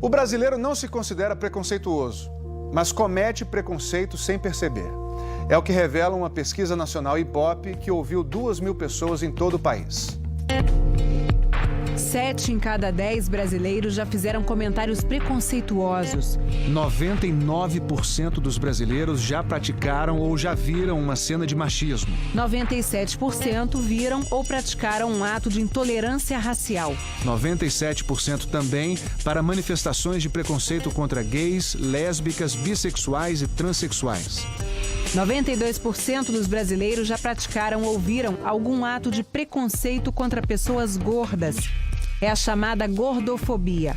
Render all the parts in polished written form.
O brasileiro não se considera preconceituoso, mas comete preconceito sem perceber. É o que revela uma pesquisa nacional Ibope que ouviu 2.000 pessoas em todo o país. 7 em cada 10 brasileiros já fizeram comentários preconceituosos. 99% dos brasileiros já praticaram ou já viram uma cena de machismo. 97% viram ou praticaram um ato de intolerância racial. 97% também para manifestações de preconceito contra gays, lésbicas, bissexuais e transexuais. 92% dos brasileiros já praticaram ou viram algum ato de preconceito contra pessoas gordas. É a chamada gordofobia.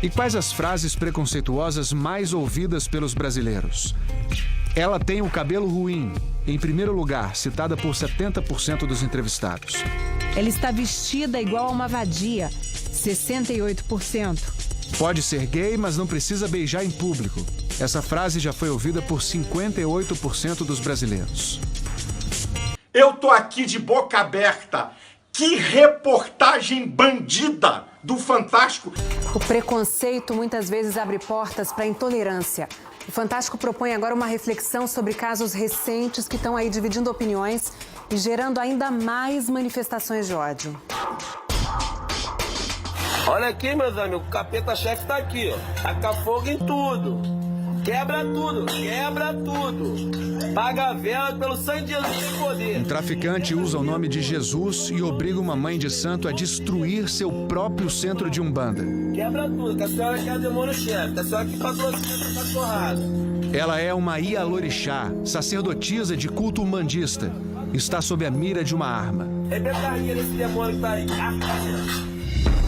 E quais as frases preconceituosas mais ouvidas pelos brasileiros? Ela tem o cabelo ruim, em primeiro lugar, citada por 70% dos entrevistados. Ela está vestida igual a uma vadia, 68%. Pode ser gay, mas não precisa beijar em público. Essa frase já foi ouvida por 58% dos brasileiros. Eu tô aqui de boca aberta. Que reportagem bandida do Fantástico. O preconceito muitas vezes abre portas para a intolerância. O Fantástico propõe agora uma reflexão sobre casos recentes que estão aí dividindo opiniões e gerando ainda mais manifestações de ódio. Olha aqui, meus amigos, o capeta-chefe tá aqui, ó. Taca fogo em tudo. Quebra tudo, quebra tudo. Paga a vela pelo sangue de Jesus tem poder. Um traficante usa o nome de Jesus e obriga uma mãe de santo a destruir seu próprio centro de Umbanda. Quebra tudo, que a senhora quer demônio-chefe, que a senhora que patrocina essa cachorrada. Ela é uma Ialorixá, sacerdotisa de culto umbandista. Está sob a mira de uma arma. Rebenta a rinha desse demônio que tá aí.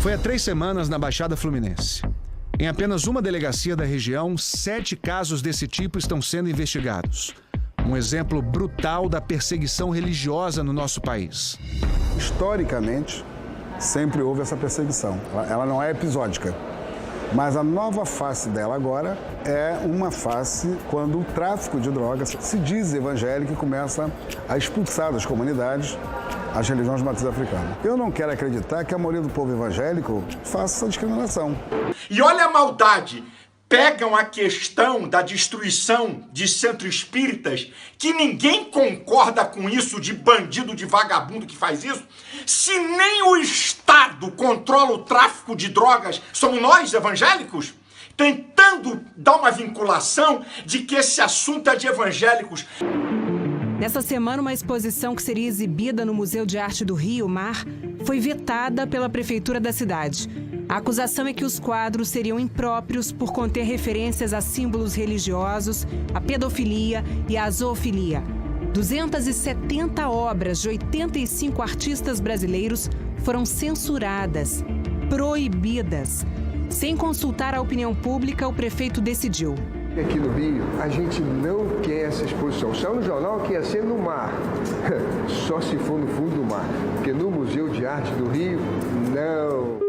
Foi há 3 semanas na Baixada Fluminense. Em apenas uma delegacia da região, 7 casos desse tipo estão sendo investigados. Um exemplo brutal da perseguição religiosa no nosso país. Historicamente, sempre houve essa perseguição. Ela não é episódica. Mas a nova face dela agora é uma face quando o tráfico de drogas se diz evangélico e começa a expulsar das comunidades as religiões de matriz africana. Eu não quero acreditar que a maioria do povo evangélico faça essa discriminação. E olha a maldade. Pegam a questão da destruição de centros espíritas, que ninguém concorda com isso, de bandido, de vagabundo que faz isso. Se nem o Estado controla o tráfico de drogas, somos nós, evangélicos, tentando dar uma vinculação de que esse assunto é de evangélicos. Nessa semana, uma exposição que seria exibida no Museu de Arte do Rio, Mar, foi vetada pela prefeitura da cidade. A acusação é que os quadros seriam impróprios por conter referências a símbolos religiosos, a pedofilia e a zoofilia. 270 obras de 85 artistas brasileiros foram censuradas, proibidas. Sem consultar a opinião pública, o prefeito decidiu. Aqui no Rio, a gente não quer essa exposição. Saiu no jornal que ia ser no mar. Só se for no fundo do mar. Porque no Museu de Arte do Rio, não.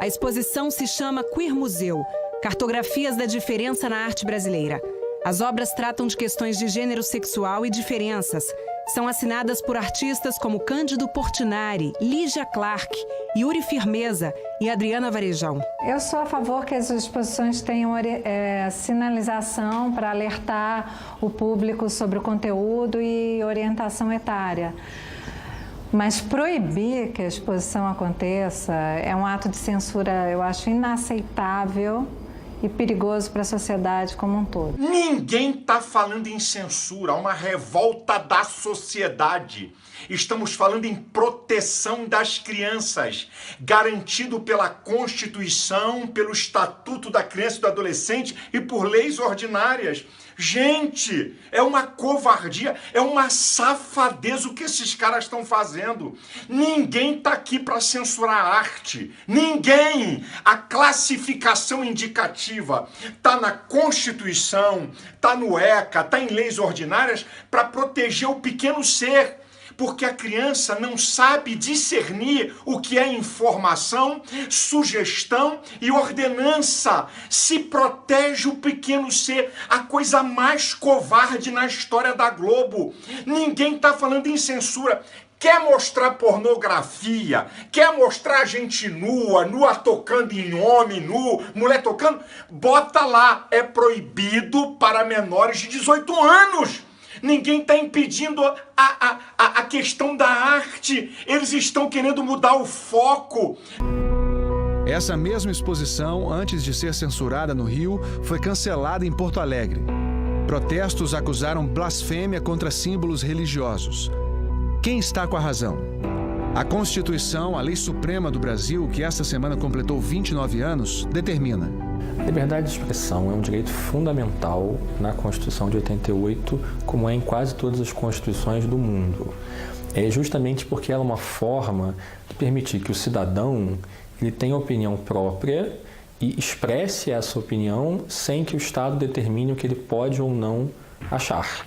A exposição se chama Queer Museu, Cartografias da Diferença na Arte Brasileira. As obras tratam de questões de gênero sexual e diferenças. São assinadas por artistas como Cândido Portinari, Lígia Clark, Yuri Firmeza e Adriana Varejão. Eu sou a favor que as exposições tenham sinalização para alertar o público sobre o conteúdo e orientação etária. Mas proibir que a exposição aconteça é um ato de censura, eu acho, inaceitável e perigoso para a sociedade como um todo. Ninguém está falando em censura, há uma revolta da sociedade. Estamos falando em proteção das crianças, garantido pela Constituição, pelo Estatuto da Criança e do Adolescente e por leis ordinárias. Gente, é uma covardia, é uma safadeza o que esses caras estão fazendo. Ninguém está aqui para censurar a arte. Ninguém. A classificação indicativa está na Constituição, está no ECA, está em leis ordinárias para proteger o pequeno ser. Porque a criança não sabe discernir o que é informação, sugestão e ordenança. Se protege o pequeno ser, a coisa mais covarde na história da Globo. Ninguém está falando em censura. quer mostrar pornografia, quer mostrar gente nua tocando em homem nu, mulher tocando, bota lá, é proibido para menores de 18 anos. Ninguém está impedindo a questão da arte, eles estão querendo mudar o foco. Essa mesma exposição, antes de ser censurada no Rio, foi cancelada em Porto Alegre. Protestos acusaram blasfêmia contra símbolos religiosos. Quem está com a razão? A Constituição, a lei suprema do Brasil, que esta semana completou 29 anos, determina: a liberdade de expressão é um direito fundamental na Constituição de 88, como é em quase todas as constituições do mundo. É justamente porque ela é uma forma de permitir que o cidadão ele tenha opinião própria e expresse essa opinião sem que o Estado determine o que ele pode ou não achar.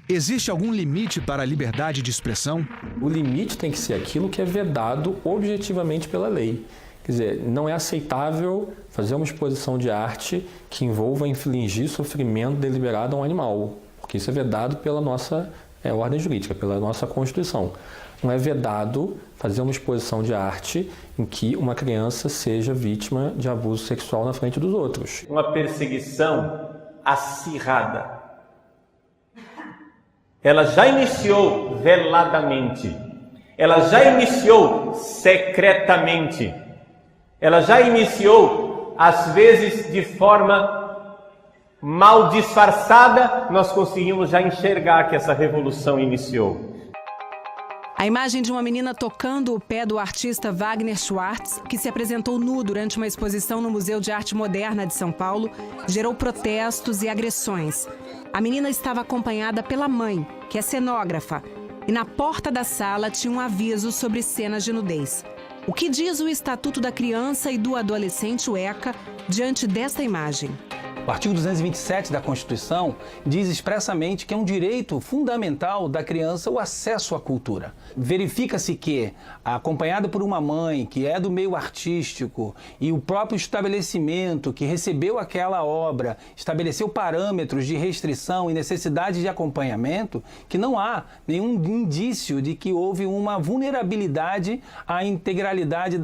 Existe algum limite para a liberdade de expressão? O limite tem que ser aquilo que é vedado objetivamente pela lei. Quer dizer, não é aceitável fazer uma exposição de arte que envolva infligir sofrimento deliberado a um animal, porque isso é vedado pela nossa ordem jurídica, pela nossa Constituição. Não é vedado fazer uma exposição de arte em que uma criança seja vítima de abuso sexual na frente dos outros. Uma perseguição acirrada. Ela já iniciou veladamente. Ela já iniciou secretamente. Ela já iniciou, às vezes, de forma mal disfarçada. Nós conseguimos já enxergar que essa revolução iniciou. A imagem de uma menina tocando o pé do artista Wagner Schwartz, que se apresentou nu durante uma exposição no Museu de Arte Moderna de São Paulo, gerou protestos e agressões. A menina estava acompanhada pela mãe, que é cenógrafa, e na porta da sala tinha um aviso sobre cenas de nudez. O que diz o Estatuto da Criança e do Adolescente, o ECA, diante desta imagem? O artigo 227 da Constituição diz expressamente que é um direito fundamental da criança o acesso à cultura. Verifica-se que, acompanhado por uma mãe que é do meio artístico e o próprio estabelecimento que recebeu aquela obra estabeleceu parâmetros de restrição e necessidade de acompanhamento, que não há nenhum indício de que houve uma vulnerabilidade à integralidade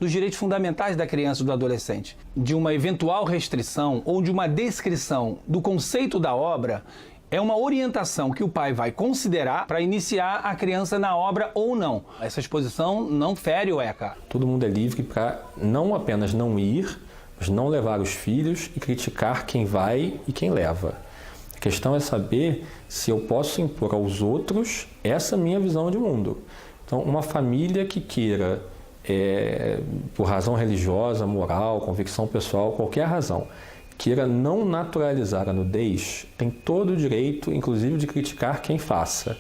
dos direitos fundamentais da criança e do adolescente. De uma eventual restrição ou de uma descrição do conceito da obra é uma orientação que o pai vai considerar para iniciar a criança na obra ou não. Essa exposição não fere o ECA. Todo mundo é livre para não apenas não ir, mas não levar os filhos e criticar quem vai e quem leva. A questão é saber se eu posso impor aos outros essa minha visão de mundo. Então, uma família que queira, por razão religiosa, moral, convicção pessoal, qualquer razão, queira não naturalizar a nudez, tem todo o direito, inclusive, de criticar quem faça.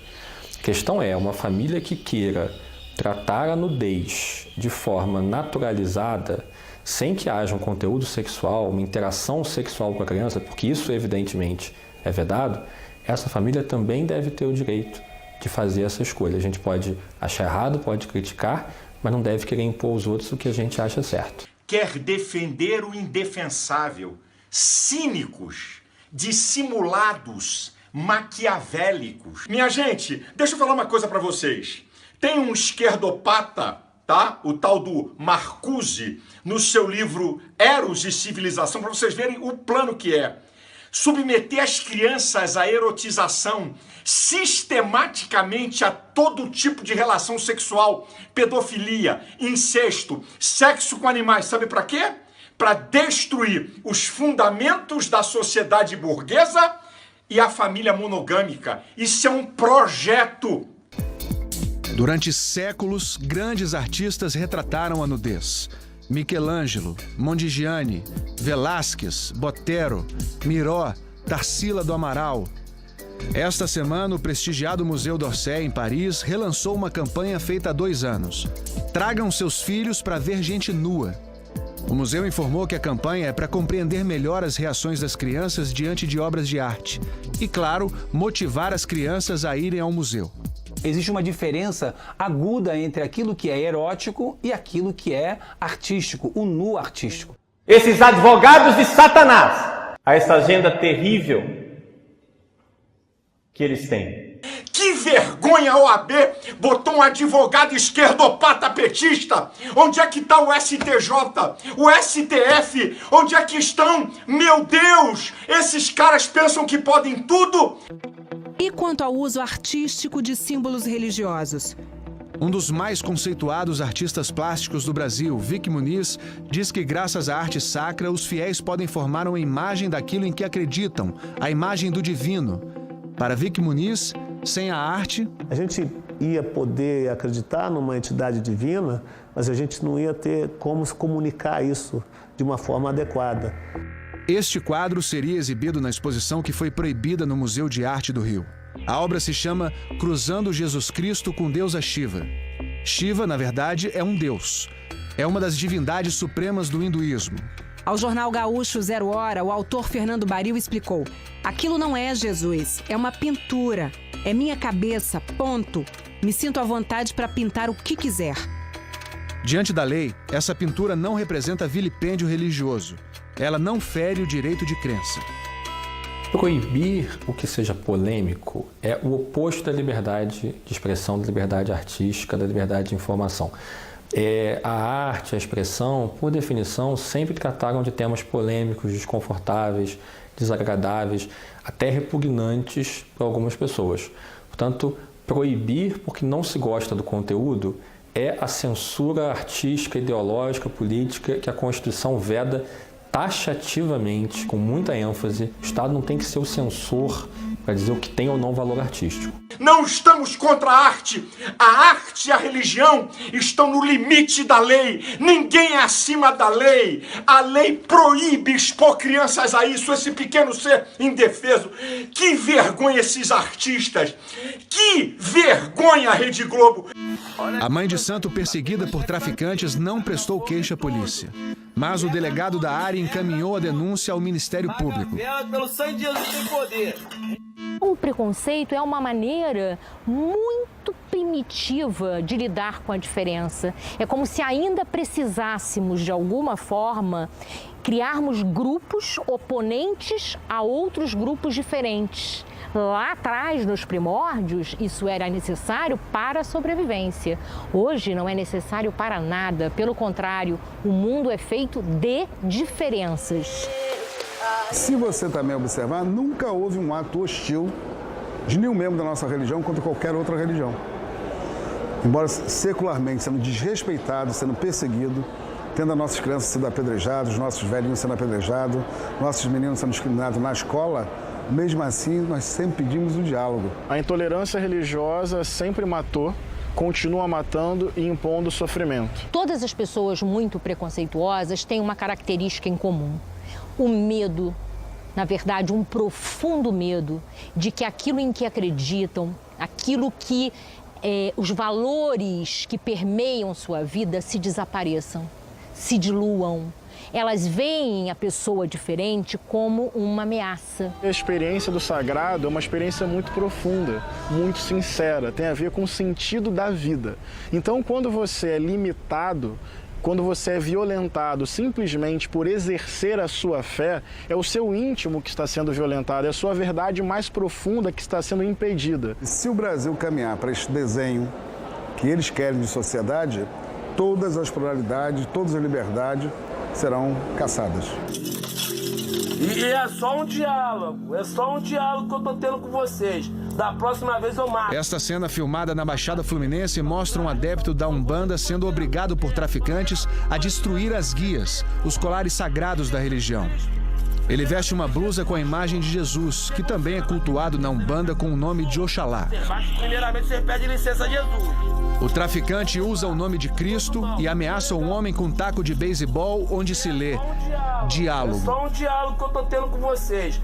A questão é, uma família que queira tratar a nudez de forma naturalizada, sem que haja um conteúdo sexual, uma interação sexual com a criança, porque isso, evidentemente, é vedado, essa família também deve ter o direito de fazer essa escolha. A gente pode achar errado, pode criticar, mas não deve querer impor aos outros o que a gente acha certo. Quer defender o indefensável. Cínicos, dissimulados, maquiavélicos. Minha gente, deixa eu falar uma coisa para vocês. Tem um esquerdopata, tá? O tal do Marcuse, no seu livro Eros e Civilização, para vocês verem o plano que é. Submeter as crianças à erotização sistematicamente a todo tipo de relação sexual, pedofilia, incesto, sexo com animais. Sabe para quê? Para destruir os fundamentos da sociedade burguesa e a família monogâmica. Isso é um projeto. Durante séculos, grandes artistas retrataram a nudez. Michelangelo, Mondigiani, Velázquez, Botero, Miró, Tarsila do Amaral. Esta semana, o prestigiado Museu d'Orsay, em Paris, relançou uma campanha feita há 2 anos. Tragam seus filhos para ver gente nua. O museu informou que a campanha é para compreender melhor as reações das crianças diante de obras de arte e, claro, motivar as crianças a irem ao museu. Existe uma diferença aguda entre aquilo que é erótico e aquilo que é artístico, o nu artístico. Esses advogados de Satanás, a essa agenda terrível que eles têm. Que vergonha a OAB botou um advogado esquerdopata petista. Onde é que está o STJ? O STF? Onde é que estão? Meu Deus! Esses caras pensam que podem tudo? E quanto ao uso artístico de símbolos religiosos? Um dos mais conceituados artistas plásticos do Brasil, Vic Muniz, diz que graças à arte sacra, os fiéis podem formar uma imagem daquilo em que acreditam, a imagem do divino. Para Vic Muniz, sem a arte... A gente ia poder acreditar numa entidade divina, mas a gente não ia ter como se comunicar isso de uma forma adequada. Este quadro seria exibido na exposição que foi proibida no Museu de Arte do Rio. A obra se chama Cruzando Jesus Cristo com Deusa Shiva. Shiva, na verdade, é um deus. É uma das divindades supremas do hinduísmo. Ao jornal Gaúcho Zero Hora, o autor Fernando Baril explicou: aquilo não é Jesus, é uma pintura. É minha cabeça, ponto. Me sinto à vontade para pintar o que quiser. Diante da lei, essa pintura não representa vilipêndio religioso. Ela não fere o direito de crença. Proibir o que seja polêmico é o oposto da liberdade de expressão, da liberdade artística, da liberdade de informação. A arte, a expressão, por definição, sempre trataram de temas polêmicos, desconfortáveis, desagradáveis, até repugnantes para algumas pessoas. Portanto, proibir porque não se gosta do conteúdo é a censura artística, ideológica, política que a Constituição veda taxativamente, com muita ênfase. O Estado não tem que ser o censor para dizer o que tem ou não valor artístico. Não estamos contra a arte. A arte e a religião estão no limite da lei. Ninguém é acima da lei. A lei proíbe expor crianças a isso, esse pequeno ser indefeso. Que vergonha esses artistas. Que vergonha a Rede Globo. A mãe de santo perseguida por traficantes não prestou queixa à polícia. Mas o delegado da área encaminhou a denúncia ao Ministério Público. Pelo sangue de Jesus tem poder. O preconceito é uma maneira muito primitiva de lidar com a diferença. É como se ainda precisássemos, de alguma forma, criarmos grupos oponentes a outros grupos diferentes. Lá atrás, nos primórdios, isso era necessário para a sobrevivência. Hoje não é necessário para nada. Pelo contrário, o mundo é feito de diferenças. Se você também observar, nunca houve um ato hostil de nenhum membro da nossa religião contra qualquer outra religião. Embora secularmente sendo desrespeitado, sendo perseguido, tendo as nossas crianças sendo apedrejadas, nossos velhinhos sendo apedrejados, nossos meninos sendo discriminados na escola, mesmo assim nós sempre pedimos o diálogo. A intolerância religiosa sempre matou, continua matando e impondo sofrimento. Todas as pessoas muito preconceituosas têm uma característica em comum. O medo, na verdade, um profundo medo de que aquilo em que acreditam, aquilo que os valores que permeiam sua vida se desapareçam, se diluam. Elas veem a pessoa diferente como uma ameaça. A experiência do sagrado é uma experiência muito profunda, muito sincera, tem a ver com o sentido da vida. Então, quando você é limitado, quando você é violentado simplesmente por exercer a sua fé, é o seu íntimo que está sendo violentado, é a sua verdade mais profunda que está sendo impedida. Se o Brasil caminhar para esse desenho que eles querem de sociedade, todas as pluralidades, todas as liberdades serão caçadas. E é só um diálogo que eu tô tendo com vocês. Da próxima vez eu mato. Esta cena filmada na Baixada Fluminense mostra um adepto da Umbanda sendo obrigado por traficantes a destruir as guias, os colares sagrados da religião. Ele veste uma blusa com a imagem de Jesus, que também é cultuado na Umbanda com o nome de Oxalá. Primeiramente você pede licença a Jesus. O traficante usa o nome de Cristo e ameaça um homem com um taco de beisebol onde se lê diálogo. É só um diálogo que eu tô tendo com vocês.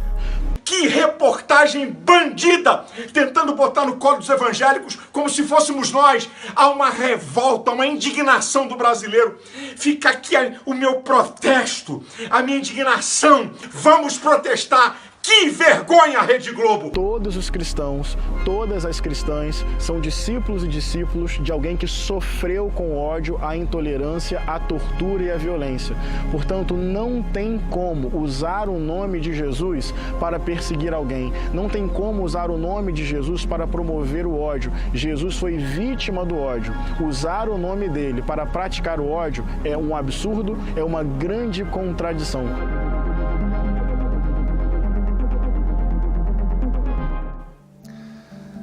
Que reportagem bandida! Tentando botar no colo dos evangélicos como se fôssemos nós. Há uma revolta, uma indignação do brasileiro. Fica aqui o meu protesto, a minha indignação. Vamos protestar. Que vergonha, Rede Globo! Todos os cristãos, todas as cristãs são discípulos e discípulos de alguém que sofreu com o ódio, a intolerância, a tortura e a violência. Portanto, não tem como usar o nome de Jesus para perseguir alguém. Não tem como usar o nome de Jesus para promover o ódio. Jesus foi vítima do ódio. Usar o nome dele para praticar o ódio é um absurdo, é uma grande contradição.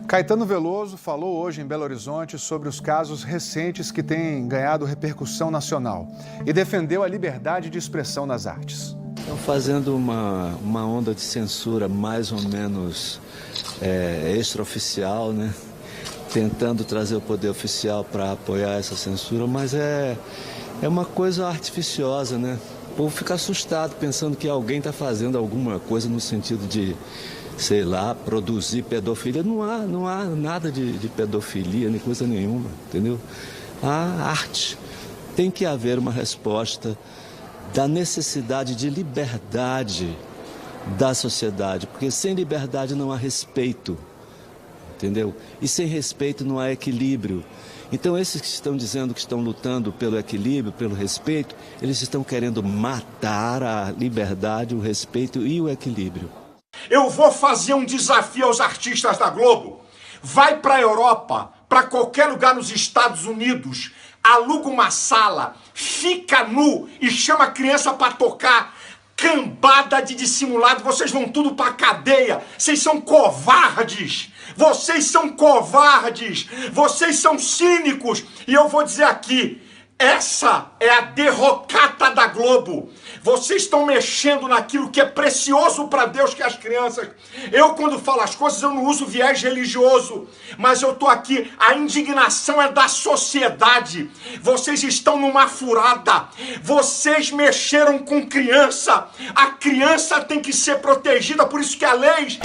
Caetano Veloso falou hoje em Belo Horizonte sobre os casos recentes que têm ganhado repercussão nacional e defendeu a liberdade de expressão nas artes. Estão fazendo uma onda de censura mais ou menos extraoficial, né? Tentando trazer o poder oficial para apoiar essa censura, mas é uma coisa artificiosa, né? O povo fica assustado pensando que alguém está fazendo alguma coisa no sentido de, sei lá, produzir pedofilia. Não há nada de pedofilia, nem coisa nenhuma, entendeu? Há arte. Tem que haver uma resposta da necessidade de liberdade da sociedade, porque sem liberdade não há respeito, entendeu? E sem respeito não há equilíbrio. Então esses que estão dizendo que estão lutando pelo equilíbrio, pelo respeito, eles estão querendo matar a liberdade, o respeito e o equilíbrio. Eu vou fazer um desafio aos artistas da Globo. Vai para a Europa, para qualquer lugar nos Estados Unidos, aluga uma sala, fica nu e chama a criança para tocar. Cambada de dissimulado, vocês vão tudo para cadeia. Vocês são covardes. Vocês são covardes. Vocês são cínicos. E eu vou dizer aqui, essa é a derrocata da Globo. Vocês estão mexendo naquilo que é precioso para Deus, que é as crianças. Eu, quando falo as coisas, eu não uso viés religioso. Mas eu estou aqui, a indignação é da sociedade. Vocês estão numa furada. Vocês mexeram com criança. A criança tem que ser protegida, por isso que a lei